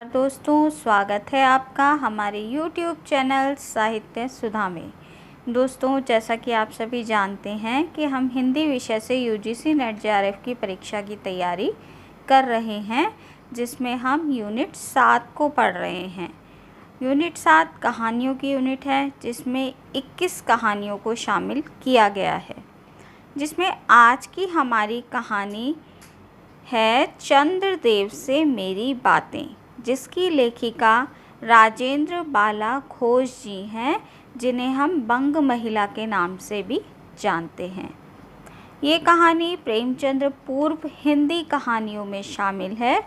दोस्तों, स्वागत है आपका हमारे YouTube चैनल साहित्य सुधा में। दोस्तों, जैसा कि आप सभी जानते हैं कि हम हिंदी विषय से UGC नेट JRF की परीक्षा की तैयारी कर रहे हैं, जिसमें हम यूनिट 7 को पढ़ रहे हैं। यूनिट 7 कहानियों की यूनिट है, जिसमें 21 कहानियों को शामिल किया गया है, जिसमें आज की हमारी कहानी है चंद्रदेव से मेरी बातें, जिसकी लेखिका राजेंद्र बाला घोष जी हैं, जिन्हें हम बंग महिला के नाम से भी जानते हैं। ये कहानी प्रेमचंद पूर्व हिंदी कहानियों में शामिल है।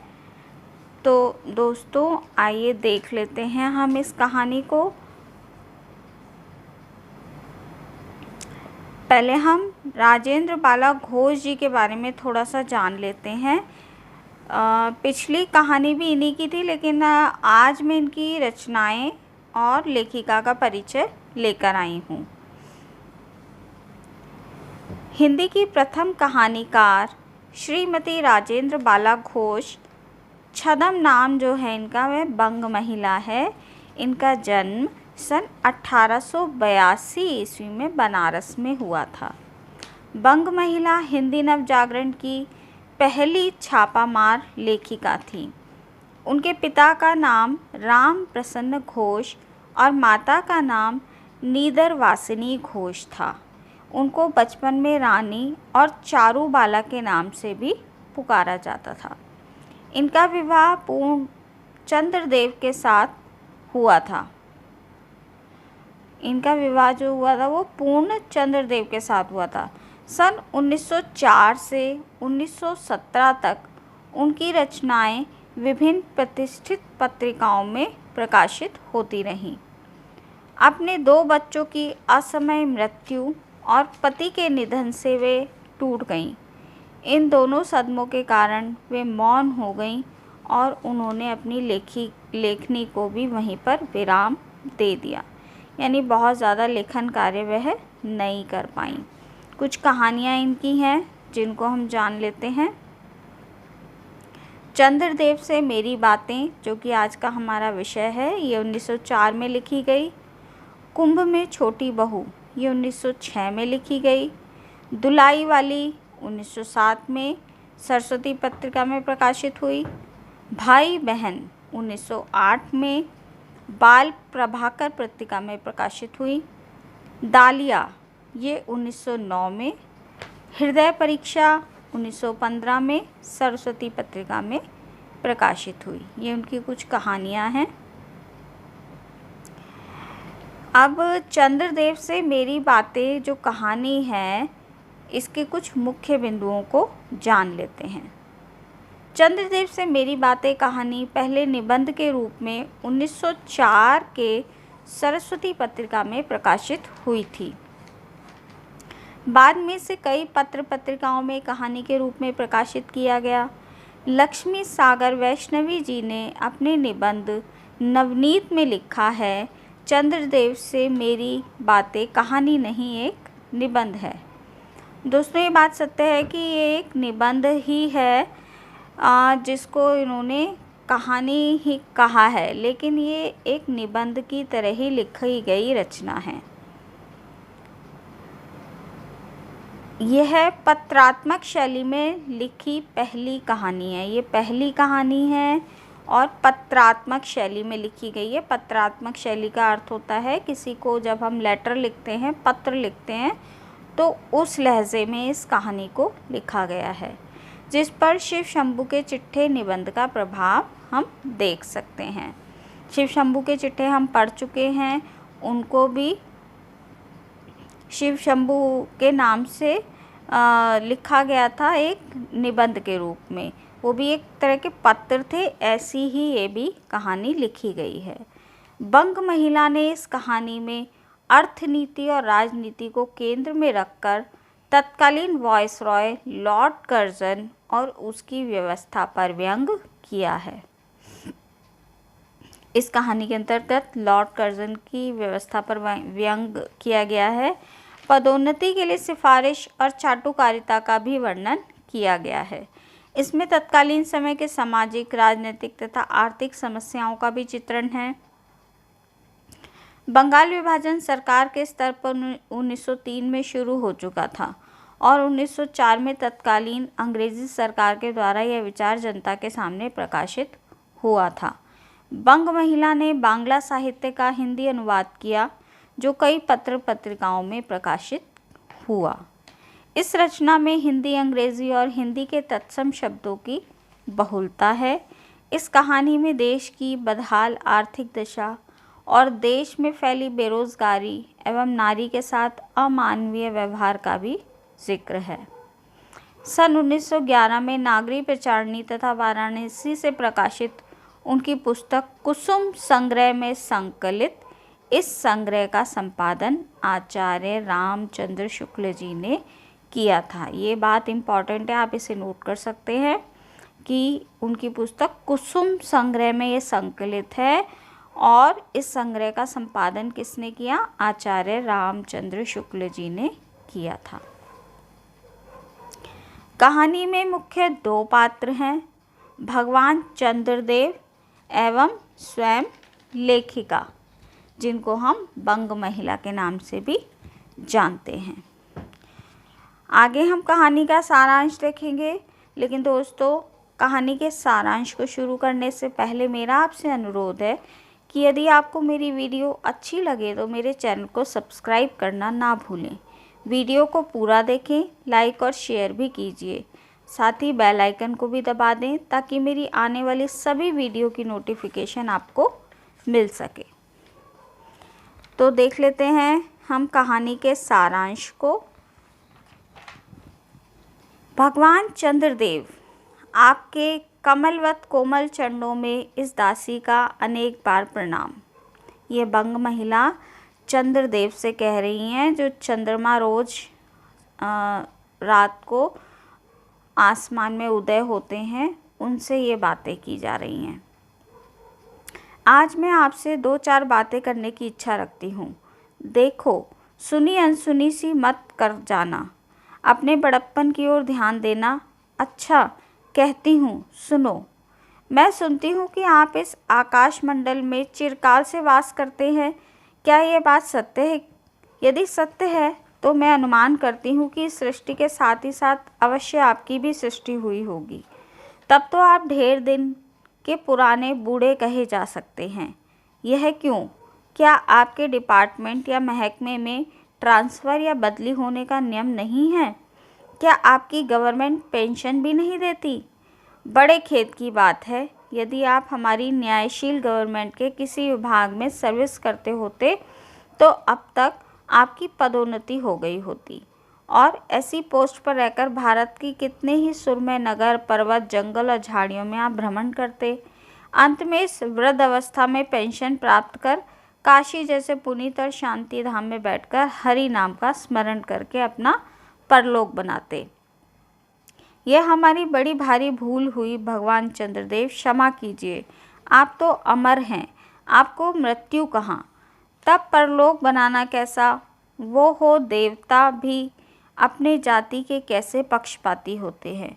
तो दोस्तों, आइए देख लेते हैं हम इस कहानी को। पहले हम राजेंद्र बाला घोष जी के बारे में थोड़ा सा जान लेते हैं। पिछली कहानी भी इन्हीं की थी, लेकिन आज मैं इनकी रचनाएं और लेखिका का परिचय लेकर आई हूँ। हिंदी की प्रथम कहानीकार श्रीमती राजेंद्र बाला घोष, छदम नाम जो है इनका वह बंग महिला है। इनका जन्म सन 1882 ईस्वी में बनारस में हुआ था। बंग महिला हिंदी नवजागरण की पहली छापामार लेखिका थी। उनके पिता का नाम राम प्रसन्न घोष और माता का नाम नीदरवासिनी घोष था। उनको बचपन में रानी और चारूबाला के नाम से भी पुकारा जाता था। इनका विवाह पूर्ण चंद्रदेव के साथ हुआ था। इनका विवाह जो हुआ था वो पूर्ण चंद्रदेव के साथ हुआ था। सन 1904 से 1917 तक उनकी रचनाएं विभिन्न प्रतिष्ठित पत्रिकाओं में प्रकाशित होती रहीं। अपने 2 बच्चों की असमय मृत्यु और पति के निधन से वे टूट गईं। इन दोनों सदमों के कारण वे मौन हो गईं और उन्होंने अपनी लेखनी को भी वहीं पर विराम दे दिया, यानी बहुत ज़्यादा लेखन कार्य वह नहीं कर पाईं। कुछ कहानियाँ इनकी हैं जिनको हम जान लेते हैं। चंद्रदेव से मेरी बातें, जो कि आज का हमारा विषय है, ये 1904 में लिखी गई। कुंभ में छोटी बहू, ये 1906 में लिखी गई। दुलाई वाली 1907 में सरस्वती पत्रिका में प्रकाशित हुई। भाई बहन 1908 में बाल प्रभाकर पत्रिका में प्रकाशित हुई। दालिया ये 1909 में। हृदय परीक्षा 1915 में सरस्वती पत्रिका में प्रकाशित हुई। ये उनकी कुछ कहानियाँ हैं। अब चंद्रदेव से मेरी बातें जो कहानी है, इसके कुछ मुख्य बिंदुओं को जान लेते हैं। चंद्रदेव से मेरी बातें कहानी पहले निबंध के रूप में 1904 के सरस्वती पत्रिका में प्रकाशित हुई थी। बाद में इसे कई पत्र पत्रिकाओं में कहानी के रूप में प्रकाशित किया गया। लक्ष्मी सागर वैष्णवी जी ने अपने निबंध नवनीत में लिखा है, चंद्रदेव से मेरी बातें कहानी नहीं, एक निबंध है। दोस्तों, ये बात सत्य है कि ये एक निबंध ही है, जिसको इन्होंने कहानी ही कहा है, लेकिन ये एक निबंध की तरह ही लिखी गई रचना है। यह पत्रात्मक शैली में लिखी पहली कहानी है। ये पहली कहानी है और पत्रात्मक शैली में लिखी गई है। पत्रात्मक शैली का अर्थ होता है किसी को जब हम लेटर लिखते हैं, पत्र लिखते हैं, तो उस लहजे में इस कहानी को लिखा गया है, जिस पर शिव शंभू के चिट्ठे निबंध का प्रभाव हम देख सकते हैं। शिव शंभू के चिट्ठे हम पढ़ चुके हैं। उनको भी शिव शंभू के नाम से लिखा गया था एक निबंध के रूप में। वो भी एक तरह के पत्र थे। ऐसी ही ये भी कहानी लिखी गई है। बंग महिला ने इस कहानी में अर्थनीति और राजनीति को केंद्र में रखकर तत्कालीन वायसरॉय लॉर्ड कर्जन और उसकी व्यवस्था पर व्यंग किया है। इस कहानी के अंतर्गत लॉर्ड कर्जन की व्यवस्था पर व्यंग किया गया है। पदोन्नति के लिए सिफारिश और चाटुकारिता का भी वर्णन किया गया है। इसमें तत्कालीन समय के सामाजिक, राजनीतिक तथा आर्थिक समस्याओं का भी चित्रण है। बंगाल विभाजन सरकार के स्तर पर 1903 में शुरू हो चुका था और 1904 में तत्कालीन अंग्रेजी सरकार के द्वारा यह विचार जनता के सामने प्रकाशित हुआ था। बंग महिला ने बांग्ला साहित्य का हिंदी अनुवाद किया, जो कई पत्र पत्रिकाओं में प्रकाशित हुआ। इस रचना में हिंदी, अंग्रेजी और हिंदी के तत्सम शब्दों की बहुलता है। इस कहानी में देश की बदहाल आर्थिक दशा और देश में फैली बेरोजगारी एवं नारी के साथ अमानवीय व्यवहार का भी जिक्र है। सन 1911 में नागरी प्रचारणी तथा वाराणसी से प्रकाशित उनकी पुस्तक कुसुम संग्रह में संकलित इस संग्रह का संपादन आचार्य रामचंद्र शुक्ल जी ने किया था। ये बात इम्पॉर्टेंट है, आप इसे नोट कर सकते हैं कि उनकी पुस्तक कुसुम संग्रह में ये संकलित है और इस संग्रह का संपादन किसने किया? आचार्य रामचंद्र शुक्ल जी ने किया था। कहानी में मुख्य दो पात्र हैं, भगवान चंद्रदेव एवं स्वयं लेखिका, जिनको हम बंग महिला के नाम से भी जानते हैं। आगे हम कहानी का सारांश देखेंगे, लेकिन दोस्तों कहानी के सारांश को शुरू करने से पहले मेरा आपसे अनुरोध है कि यदि आपको मेरी वीडियो अच्छी लगे तो मेरे चैनल को सब्सक्राइब करना ना भूलें। वीडियो को पूरा देखें, लाइक और शेयर भी कीजिए। साथ ही बेल आइकन को भी दबा दें ताकि मेरी आने वाली सभी वीडियो की नोटिफिकेशन आपको मिल सके। तो देख लेते हैं हम कहानी के सारांश को। भगवान चंद्रदेव, आपके कमलवत कोमल चरणों में इस दासी का अनेक बार प्रणाम। ये बंग महिला चंद्रदेव से कह रही हैं, जो चंद्रमा रोज रात को आसमान में उदय होते हैं, उनसे ये बातें की जा रही हैं। आज मैं आपसे 2-4 बातें करने की इच्छा रखती हूँ। देखो, सुनी अनसुनी सी मत कर जाना, अपने बड़प्पन की ओर ध्यान देना। अच्छा कहती हूँ, सुनो। मैं सुनती हूँ कि आप इस आकाश मंडल में चिरकाल से वास करते हैं। क्या ये बात सत्य है? यदि सत्य है तो मैं अनुमान करती हूँ कि इस सृष्टि के साथ ही साथ अवश्य आपकी भी सृष्टि हुई होगी। तब तो आप ढेर दिन के पुराने बूढ़े कहे जा सकते हैं। यह क्यों? क्या आपके डिपार्टमेंट या महकमे में ट्रांसफ़र या बदली होने का नियम नहीं है? क्या आपकी गवर्नमेंट पेंशन भी नहीं देती? बड़े खेद की बात है। यदि आप हमारी न्यायशील गवर्नमेंट के किसी विभाग में सर्विस करते होते तो अब तक आपकी पदोन्नति हो गई होती और ऐसी पोस्ट पर रहकर भारत की कितने ही सुरम्य नगर, पर्वत, जंगल और झाड़ियों में आप भ्रमण करते। अंत में इस वृद्ध अवस्था में पेंशन प्राप्त कर काशी जैसे पुनीत और शांति धाम में बैठकर हरि नाम का स्मरण करके अपना परलोक बनाते। यह हमारी बड़ी भारी भूल हुई। भगवान चंद्रदेव, क्षमा कीजिए। आप तो अमर हैं, आपको मृत्यु कहाँ? तब परलोक बनाना कैसा? वो हो देवता भी अपने जाति के कैसे पक्षपाती होते हैं।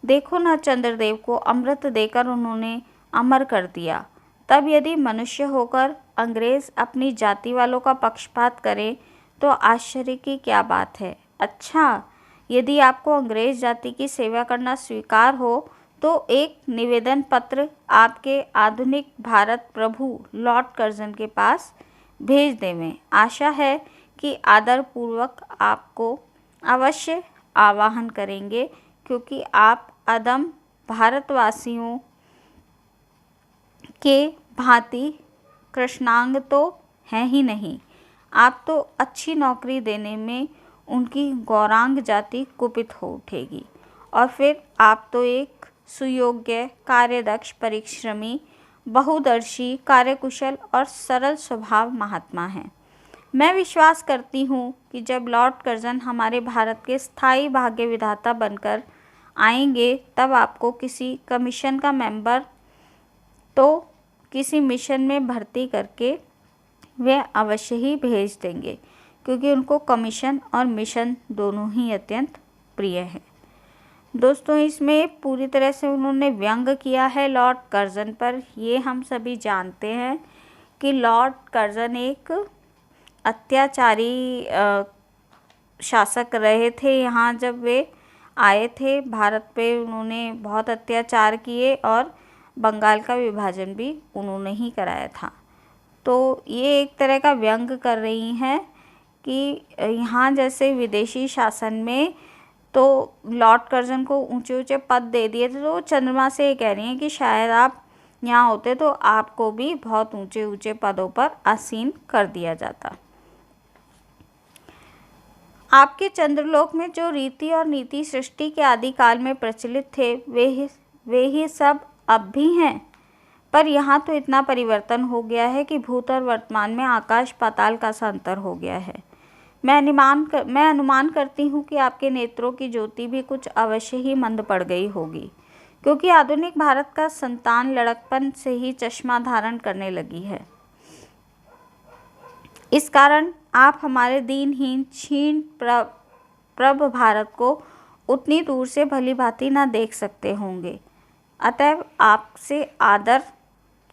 देखो ना, चंद्रदेव को अमृत देकर उन्होंने अमर कर दिया। तब यदि मनुष्य होकर अंग्रेज अपनी जाति वालों का पक्षपात करें तो आश्चर्य की क्या बात है। अच्छा, यदि आपको अंग्रेज जाति की सेवा करना स्वीकार हो तो एक निवेदन पत्र आपके आधुनिक भारत प्रभु लॉर्ड कर्जन के पास भेज देवें। आशा है कि आदरपूर्वक आपको अवश्य आवाहन करेंगे, क्योंकि आप अदम भारतवासियों के भांति कृष्णांग तो हैं ही नहीं। आप तो अच्छी नौकरी देने में उनकी गौरांग जाति कुपित हो उठेगी और फिर आप तो एक सुयोग्य, कार्यदक्ष, परिश्रमी, बहुदर्शी, कार्यकुशल और सरल स्वभाव महात्मा हैं। मैं विश्वास करती हूँ कि जब लॉर्ड कर्जन हमारे भारत के स्थायी भाग्य विधाता बनकर आएंगे तब आपको किसी कमीशन का मेंबर तो किसी मिशन में भर्ती करके वे अवश्य ही भेज देंगे, क्योंकि उनको कमीशन और मिशन दोनों ही अत्यंत प्रिय है। दोस्तों इसमें पूरी तरह से उन्होंने व्यंग किया है लॉर्ड कर्जन पर। ये हम सभी जानते हैं कि लॉर्ड कर्जन एक अत्याचारी शासक रहे थे। यहाँ जब वे आए थे भारत पे, उन्होंने बहुत अत्याचार किए और बंगाल का विभाजन भी उन्होंने ही कराया था। तो ये एक तरह का व्यंग कर रही हैं कि यहाँ जैसे विदेशी शासन में तो लॉर्ड कर्जन को ऊंचे ऊंचे पद दे दिए थे, तो चंद्रमा से ये कह रही हैं कि शायद आप यहाँ होते तो आपको भी बहुत ऊंचे ऊंचे पदों पर आसीन कर दिया जाता। आपके चंद्रलोक में जो रीति और नीति सृष्टि के आदिकाल में प्रचलित थे वे ही सब अब भी हैं, पर यहाँ तो इतना परिवर्तन हो गया है कि भूत और वर्तमान में आकाश पाताल का सा अंतर हो गया है। मैं अनुमान करती हूँ कि आपके नेत्रों की ज्योति भी कुछ अवश्य ही मंद पड़ गई होगी, क्योंकि आधुनिक भारत का संतान लड़कपन से ही चश्मा धारण करने लगी है। इस कारण आप हमारे दीनहीन क्षीण प्रभ भारत को उतनी दूर से भली भांति न देख सकते होंगे। अतएव आपसे आदर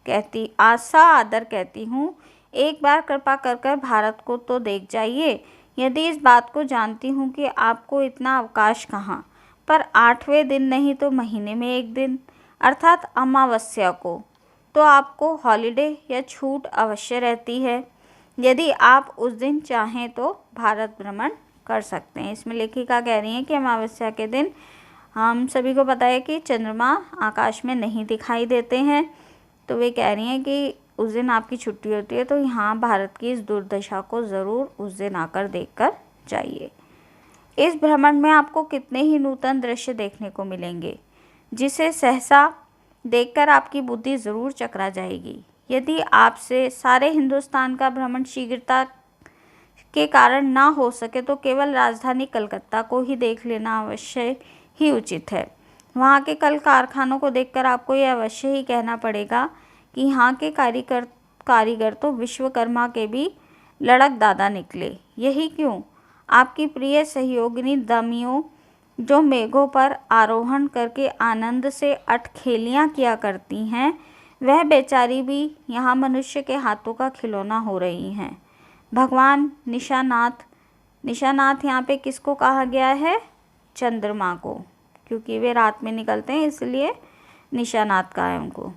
कहती हूँ, एक बार कृपा कर भारत को तो देख जाइए। यदि इस बात को जानती हूँ कि आपको इतना अवकाश कहाँ, पर 8वें दिन नहीं तो महीने में एक दिन अर्थात अमावस्या को तो आपको हॉलिडे या छूट अवश्य रहती है। यदि आप उस दिन चाहें तो भारत भ्रमण कर सकते हैं। इसमें लेखिका कह रही हैं कि अमावस्या के दिन हम सभी को पता है कि चंद्रमा आकाश में नहीं दिखाई देते हैं, तो वे कह रही हैं कि उस दिन आपकी छुट्टी होती है, तो यहाँ भारत की इस दुर्दशा को ज़रूर उस दिन आकर देखकर जाइए। इस भ्रमण में आपको कितने ही नूतन दृश्य देखने को मिलेंगे, जिसे सहसा देखकर आपकी बुद्धि ज़रूर चकरा जाएगी। यदि आपसे सारे हिंदुस्तान का भ्रमण शीघ्रता के कारण ना हो सके तो केवल राजधानी कलकत्ता को ही देख लेना अवश्य ही उचित है। वहाँ के कल कारखानों को देखकर आपको ये अवश्य ही कहना पड़ेगा कि यहाँ के कारीगर तो विश्वकर्मा के भी लड़क दादा निकले। यही क्यों आपकी प्रिय सहयोगिनी दमियों, जो मेघों पर आरोहण करके आनंद से अटखेलियाँ किया करती हैं, वह बेचारी भी यहाँ मनुष्य के हाथों का खिलौना हो रही हैं। भगवान निशानाथ यहाँ पे किसको कहा गया है? चंद्रमा को, क्योंकि वे रात में निकलते हैं इसलिए निशानाथ कहा है उनको।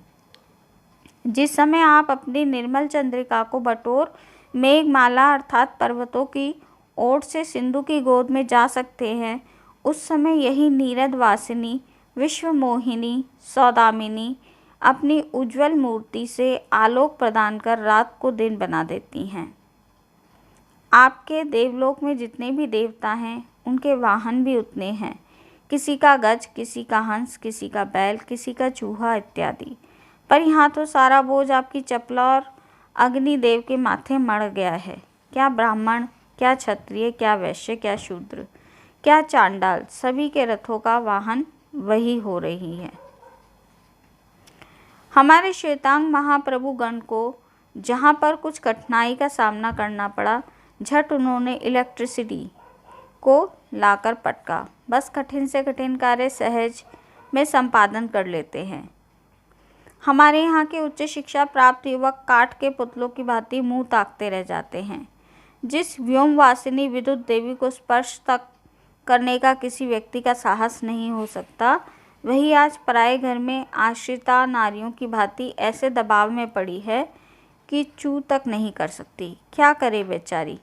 जिस समय आप अपनी निर्मल चंद्रिका को बटोर मेघमाला अर्थात पर्वतों की ओट से सिंधु की गोद में जा सकते हैं, उस समय यही नीरद वासिनी विश्व मोहिनी सौदामिनी अपनी उज्जवल मूर्ति से आलोक प्रदान कर रात को दिन बना देती हैं। आपके देवलोक में जितने भी देवता हैं उनके वाहन भी उतने हैं, किसी का गज, किसी का हंस, किसी का बैल, किसी का चूहा इत्यादि। पर यहाँ तो सारा बोझ आपकी चपला और अग्निदेव के माथे मड़ गया है। क्या ब्राह्मण, क्या क्षत्रिय, क्या वैश्य, क्या शूद्र, क्या चांडाल, सभी के रथों का वाहन वही हो रही है। हमारे श्वेतांग महाप्रभु गण को जहाँ पर कुछ कठिनाई का सामना करना पड़ा, झट उन्होंने इलेक्ट्रिसिटी को लाकर पटका। बस कठिन से कठिन कार्य सहज में संपादन कर लेते हैं। हमारे यहाँ के उच्च शिक्षा प्राप्त युवक काठ के पुतलों की भांति मुंह ताकते रह जाते हैं। जिस व्योमवासिनी विद्युत देवी को स्पर्श तक करने का किसी व्यक्ति का साहस नहीं हो सकता, वही आज पराए घर में आश्रिता नारियों की भांति ऐसे दबाव में पड़ी है कि चू तक नहीं कर सकती। क्या करे बेचारी।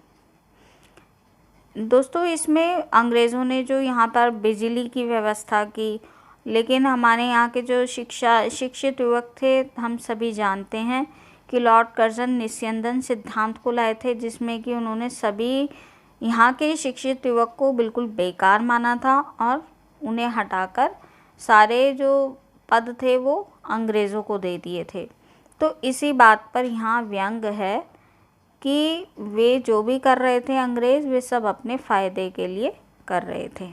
दोस्तों इसमें अंग्रेज़ों ने जो यहाँ पर बिजली की व्यवस्था की, लेकिन हमारे यहाँ के जो शिक्षित युवक थे, हम सभी जानते हैं कि लॉर्ड कर्जन निस्यंदन सिद्धांत को लाए थे, जिसमें कि उन्होंने सभी यहाँ के शिक्षित युवक को बिल्कुल बेकार माना था और उन्हें हटाकर सारे जो पद थे वो अंग्रेज़ों को दे दिए थे। तो इसी बात पर यहाँ व्यंग है कि वे जो भी कर रहे थे अंग्रेज़, वे सब अपने फ़ायदे के लिए कर रहे थे।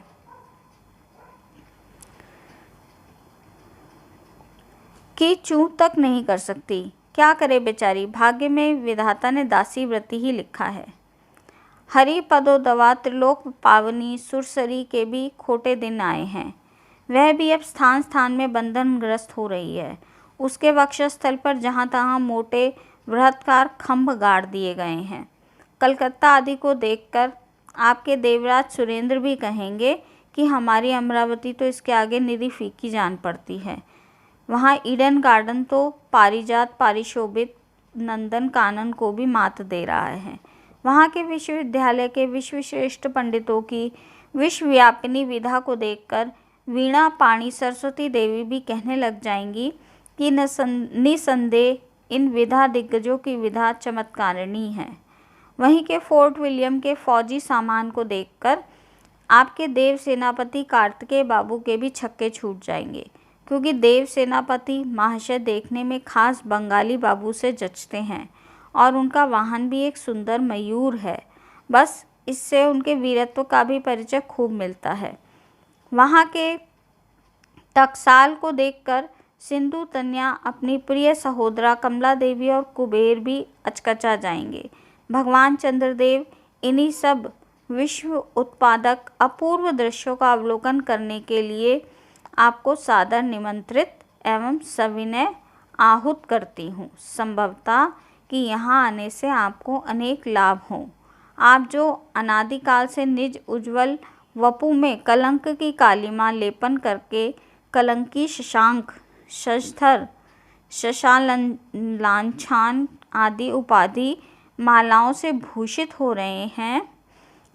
कि चूं तक नहीं कर सकती, क्या करे बेचारी। भाग्य में विधाता ने दासी व्रति ही लिखा है। हरि पदो दवा त्रिलोक पावनी सुरसरी के भी खोटे दिन आए हैं। वह भी अब स्थान स्थान में बंधनग्रस्त हो रही है। उसके वक्षस्थल पर जहाँ तहाँ मोटे बृहत्कार खंभ गाड़ दिए गए हैं। कलकत्ता आदि को देखकर आपके देवराज सुरेंद्र भी कहेंगे कि हमारी अमरावती तो इसके आगे निरी फीकी जान पड़ती है। वहाँ ईडन गार्डन तो पारिजात पारिशोभित नंदन कानन को भी मात दे रहा है। वहाँ के विश्वविद्यालय के विश्वश्रेष्ठ पंडितों की विश्वव्यापिनी विधा को देखकर वीणा पाणी सरस्वती देवी भी कहने लग जाएंगी कि निसंदेह इन विधा दिग्गजों की विधा चमत्कारिणी है। वहीं के फोर्ट विलियम के फौजी सामान को देखकर आपके देव सेनापति कार्तिकेय बाबू के भी छक्के छूट जाएंगे, क्योंकि देव सेनापति महाशय देखने में खास बंगाली बाबू से जचते हैं और उनका वाहन भी एक सुंदर मयूर है। बस इससे उनके वीरत्व का भी परिचय खूब मिलता है। वहाँ के टकसाल को देखकर सिंधु तन्या, अपनी प्रिय सहोदरा कमला देवी और कुबेर भी अचकचा जाएंगे। भगवान चंद्रदेव इन्हीं सब विश्व उत्पादक अपूर्व दृश्यों का अवलोकन करने के लिए आपको सादर निमंत्रित एवं सविनय आहूत करती हूँ। संभवतः कि यहाँ आने से आपको अनेक लाभ हों। आप जो अनादिकाल से निज उज्ज्वल वपु में कलंक की कालिमा लेपन करके कलंकी शशांक, शशधर, शशालांछान आदि उपाधि मालाओं से भूषित हो रहे हैं,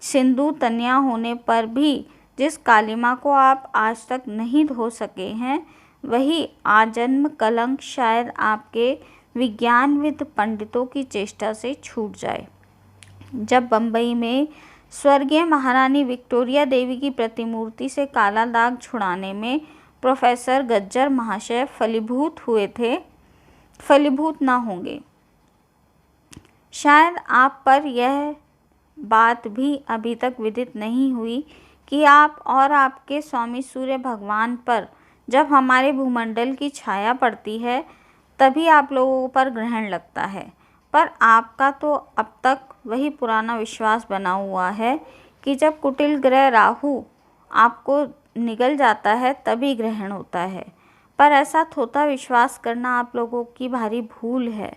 सिंधु तन्या होने पर भी जिस कालिमा को आप आज तक नहीं धो सके हैं, वही आजन्म कलंक शायद आपके विज्ञानविद पंडितों की चेष्टा से छूट जाए। जब बम्बई में स्वर्गीय महारानी विक्टोरिया देवी की प्रतिमूर्ति से काला दाग छुड़ाने में प्रोफेसर गज्जर महाशय फलीभूत हुए थे, फलीभूत ना होंगे। शायद आप पर यह बात भी अभी तक विदित नहीं हुई कि आप और आपके स्वामी सूर्य भगवान पर जब हमारे भूमंडल की छाया पड़ती है तभी आप लोगों पर ग्रहण लगता है। पर आपका तो अब तक वही पुराना विश्वास बना हुआ है कि जब कुटिल ग्रह राहु आपको निगल जाता है तभी ग्रहण होता है। पर ऐसा थोथा विश्वास करना आप लोगों की भारी भूल है।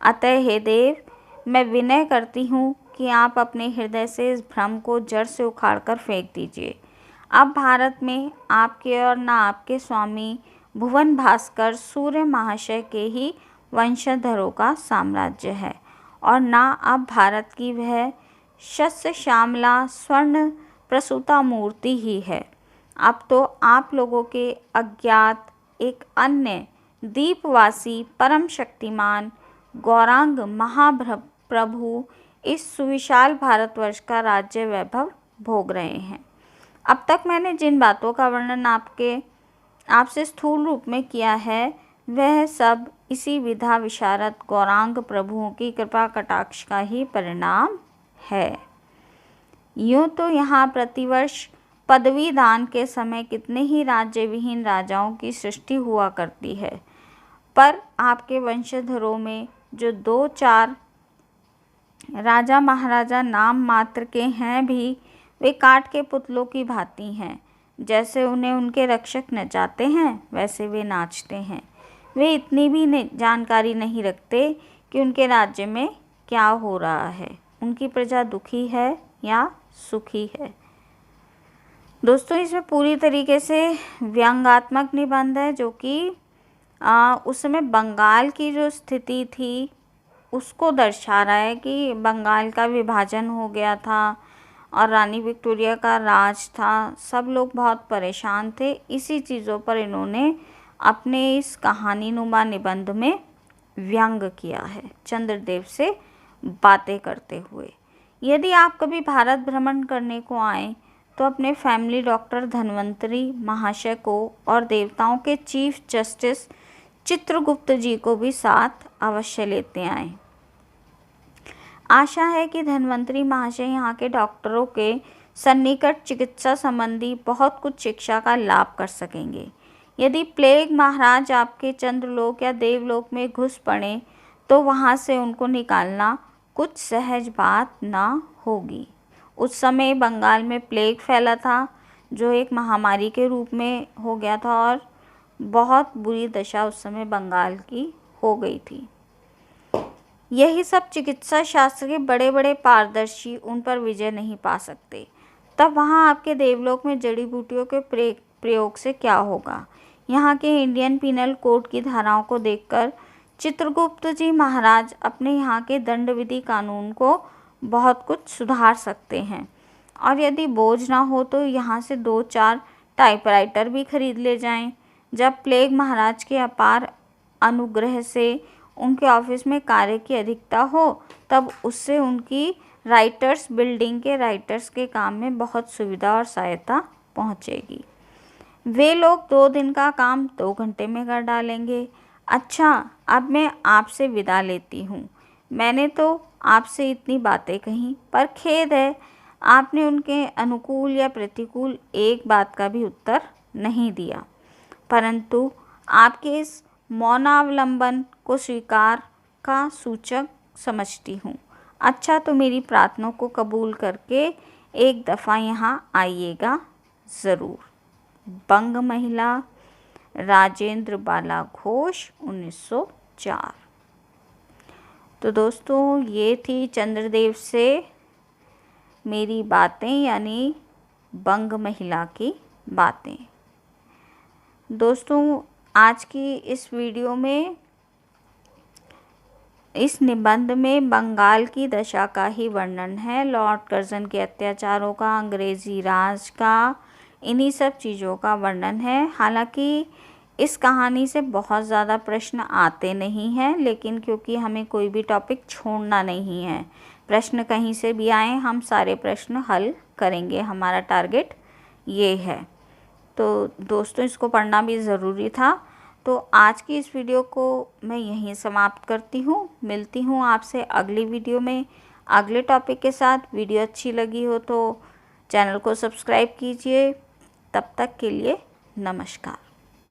अतः हे देव, मैं विनय करती हूँ कि आप अपने हृदय से इस भ्रम को जड़ से उखाड़कर फेंक दीजिए। अब भारत में आपके और न आपके स्वामी भुवन भास्कर सूर्य महाशय के ही वंशधरों का साम्राज्य है और न अब भारत की वह शस्य श्यामला स्वर्ण प्रसूता मूर्ति ही है। अब तो आप लोगों के अज्ञात एक अन्य दीपवासी परम शक्तिमान गौरांग महाप्रभु इस सुविशाल भारतवर्ष का राज्य वैभव भोग रहे हैं। अब तक मैंने जिन बातों का वर्णन आपसे स्थूल रूप में किया है, वह सब इसी विधा विशारद गौरांग प्रभुओं की कृपा कटाक्ष का ही परिणाम है। यूँ तो यहाँ प्रतिवर्ष पदवी दान के समय कितने ही राज्य विहीन राजाओं की सृष्टि हुआ करती है, पर आपके वंशधरों में जो 2-4 राजा महाराजा नाम मात्र के हैं भी, वे काठ के पुतलों की भांति हैं। जैसे उन्हें उनके रक्षक नचाते हैं वैसे वे नाचते हैं। वे इतनी भी जानकारी नहीं रखते कि उनके राज्य में क्या हो रहा है, उनकी प्रजा दुखी है या सुखी है। दोस्तों, इसमें पूरी तरीके से व्यंग्यात्मक निबंध है जो कि उस समय बंगाल की जो स्थिति थी उसको दर्शा रहा है कि बंगाल का विभाजन हो गया था और रानी विक्टोरिया का राज था। सब लोग बहुत परेशान थे। इसी चीज़ों पर इन्होंने अपने इस कहानीनुमा निबंध में व्यंग किया है, चंद्रदेव से बातें करते हुए। यदि आप कभी भारत भ्रमण करने को आएँ तो अपने फैमिली डॉक्टर धन्वंतरी महाशय को और देवताओं के चीफ जस्टिस चित्रगुप्त जी को भी साथ अवश्य लेते आएँ। आशा है कि धन्वंतरी महाशय यहाँ के डॉक्टरों के सन्निकट चिकित्सा संबंधी बहुत कुछ शिक्षा का लाभ कर सकेंगे। यदि प्लेग महाराज आपके चंद्रलोक या देवलोक में घुस पड़े तो वहाँ से उनको निकालना कुछ सहज बात ना होगी। उस समय बंगाल में प्लेग फैला था जो एक महामारी के रूप में हो गया था और बहुत बुरी दशा उस समय बंगाल की हो गई थी। यही सब चिकित्सा शास्त्र के बड़े बड़े पारदर्शी उन पर विजय नहीं पा सकते। तब वहाँ आपके देवलोक में जड़ी बूटियों के प्रयोग से क्या होगा। यहाँ के इंडियन पीनल कोड की धाराओं को देखकर चित्रगुप्त जी महाराज अपने यहाँ के दंड विधि कानून को बहुत कुछ सुधार सकते हैं। और यदि बोझ ना हो तो यहाँ से 2-4 टाइपराइटर भी खरीद ले जाएं। जब प्लेग महाराज के अपार अनुग्रह से उनके ऑफिस में कार्य की अधिकता हो तब उससे उनकी राइटर्स बिल्डिंग के राइटर्स के काम में बहुत सुविधा और सहायता पहुंचेगी। वे लोग 2 दिन का काम 2 घंटे में कर डालेंगे। अच्छा, अब मैं आपसे विदा लेती हूँ। मैंने तो आपसे इतनी बातें कहीं, पर खेद है आपने उनके अनुकूल या प्रतिकूल एक बात का भी उत्तर नहीं दिया, परंतु आपके इस मौनावलंबन को स्वीकार का सूचक समझती हूँ। अच्छा, तो मेरी प्रार्थना को कबूल करके एक दफ़ा यहाँ आइएगा ज़रूर। बंग महिला, राजेंद्र बाला घोष, 1904। तो दोस्तों, ये थी चंद्रदेव से मेरी बातें, यानी बंग महिला की बातें। दोस्तों, आज की इस वीडियो में, इस निबंध में बंगाल की दशा का ही वर्णन है। लॉर्ड कर्जन के अत्याचारों का, अंग्रेज़ी राज का, इन्हीं सब चीज़ों का वर्णन है। हालांकि इस कहानी से बहुत ज़्यादा प्रश्न आते नहीं हैं, लेकिन क्योंकि हमें कोई भी टॉपिक छोड़ना नहीं है, प्रश्न कहीं से भी आए हम सारे प्रश्न हल करेंगे, हमारा टारगेट ये है। तो दोस्तों, इसको पढ़ना भी ज़रूरी था। तो आज की इस वीडियो को मैं यहीं समाप्त करती हूँ। मिलती हूँ आपसे अगली वीडियो में अगले टॉपिक के साथ। वीडियो अच्छी लगी हो तो चैनल को सब्सक्राइब कीजिए। तब तक के लिए नमस्कार।